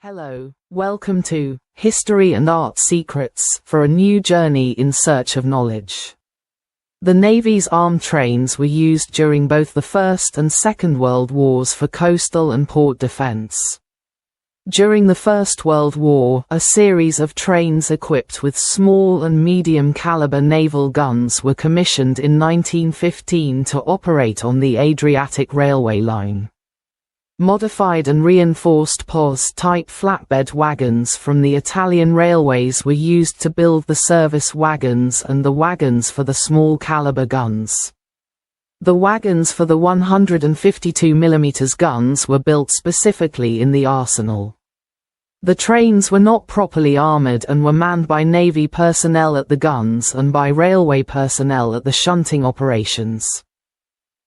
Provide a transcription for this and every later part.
Hello, welcome to History and Art Secrets for a new journey in search of knowledge. The Navy's armed trains were used during both the First and Second World Wars for coastal and port defense. During the First World War, a series of trains equipped with small and medium caliber naval guns were commissioned in 1915 to operate on the Adriatic railway line. Modified and reinforced POS-type flatbed wagons from the Italian railways were used to build the service wagons and the wagons for the small caliber guns. The wagons for the 152 mm guns were built specifically in the arsenal. The trains were not properly armored and were manned by Navy personnel at the guns and by railway personnel at the shunting operations.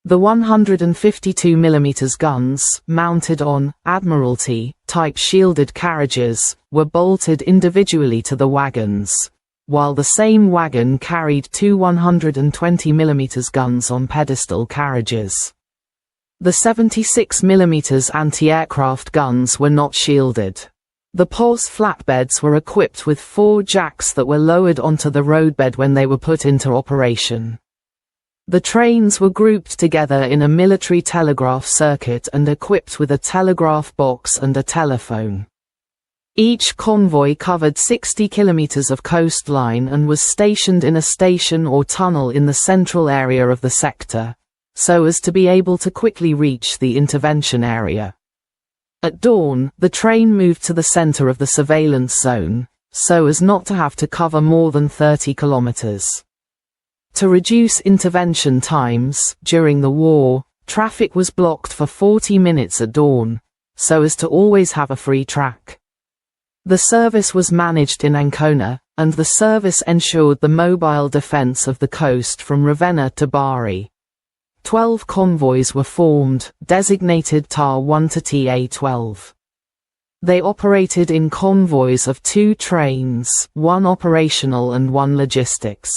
The 152 mm guns, mounted on Admiralty-type shielded carriages, were bolted individually to the wagons, while the same wagon carried two 120 mm guns on pedestal carriages. The 76 mm anti-aircraft guns were not shielded. The POS flatbeds were equipped with 4 jacks that were lowered onto the roadbed when they were put into operation. The trains were grouped together in a military telegraph circuit and equipped with a telegraph box and a telephone. Each convoy covered 60 kilometers of coastline and was stationed in a station or tunnel in the central area of the sector, so as to be able to quickly reach the intervention area. At dawn, the train moved to the center of the surveillance zone, so as not to have to cover more than 30 kilometers. To reduce intervention times, during the war, traffic was blocked for 40 minutes at dawn, so as to always have a free track. The service was managed in Ancona, and the service ensured the mobile defense of the coast from Ravenna to Bari. 12 convoys were formed, designated TAR 1 to TA-12. They operated in convoys of 2 trains, 1 operational and 1 logistics.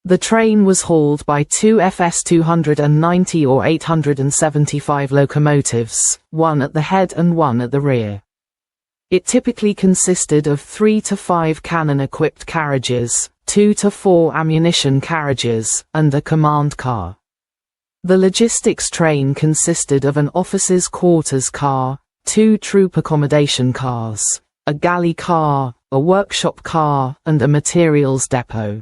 The train was hauled by 2 FS 290 or 875 locomotives, 1 at the head and 1 at the rear. It typically consisted of 3 to 5 cannon-equipped carriages, 2 to 4 ammunition carriages, and a command car. The logistics train consisted of an officers' quarters car, 2 troop accommodation cars, a galley car, a workshop car, and a materials depot.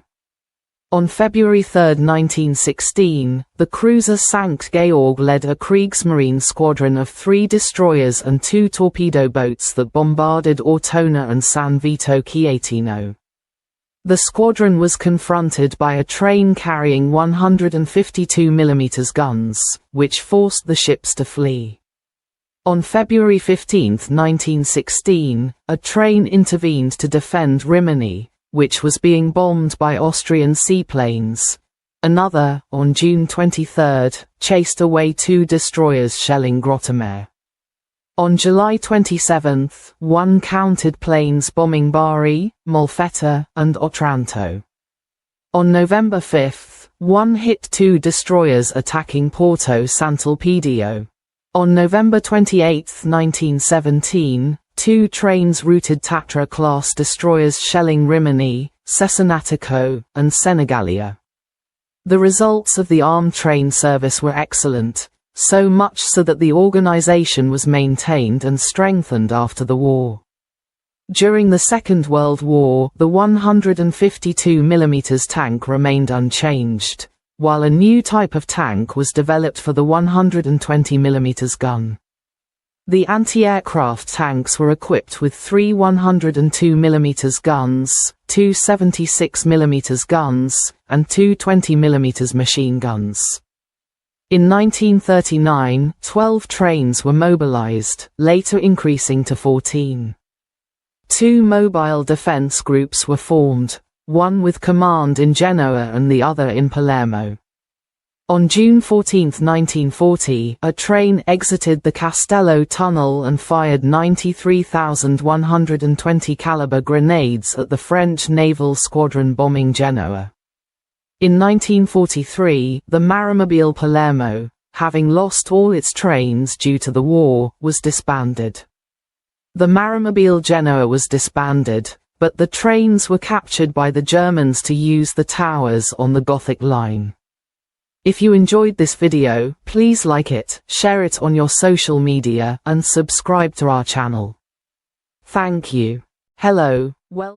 On February 3, 1916, the cruiser Sankt Georg led a Kriegsmarine squadron of 3 destroyers and 2 torpedo boats that bombarded Ortona and San Vito Chietino. The squadron was confronted by a train carrying 152 mm guns, which forced the ships to flee. On February 15, 1916, a train intervened to defend Rimini, which was being bombed by Austrian seaplanes. Another, on June 23, chased away 2 destroyers shelling Grottomare. On July 27, 1 counted planes bombing Bari, Molfetta, and Otranto. On November 5, 1 hit 2 destroyers attacking Porto Sant'Elpidio. On November 28, 1917, 2 trains routed Tatra-class destroyers shelling Rimini, Cesenatico, and Senegalia. The results of the armed train service were excellent, so much so that the organization was maintained and strengthened after the war. During the Second World War, the 152 mm tank remained unchanged, while a new type of tank was developed for the 120 mm gun. The anti-aircraft tanks were equipped with 3 102 mm guns, 2 76 mm guns, and 2 20 mm machine guns. In 1939, 12 trains were mobilized, later increasing to 14. 2 mobile defense groups were formed, one with command in Genoa and the other in Palermo. On June 14, 1940, a train exited the Castello Tunnel and fired 93,120 caliber grenades at the French naval squadron bombing Genoa. In 1943, the Marimobile Palermo, having lost all its trains due to the war, was disbanded. The Marmobile Genoa was disbanded, but the trains were captured by the Germans to use the towers on the Gothic line. If you enjoyed this video, please like it, share it on your social media, and subscribe to our channel. Thank you. Hello, well.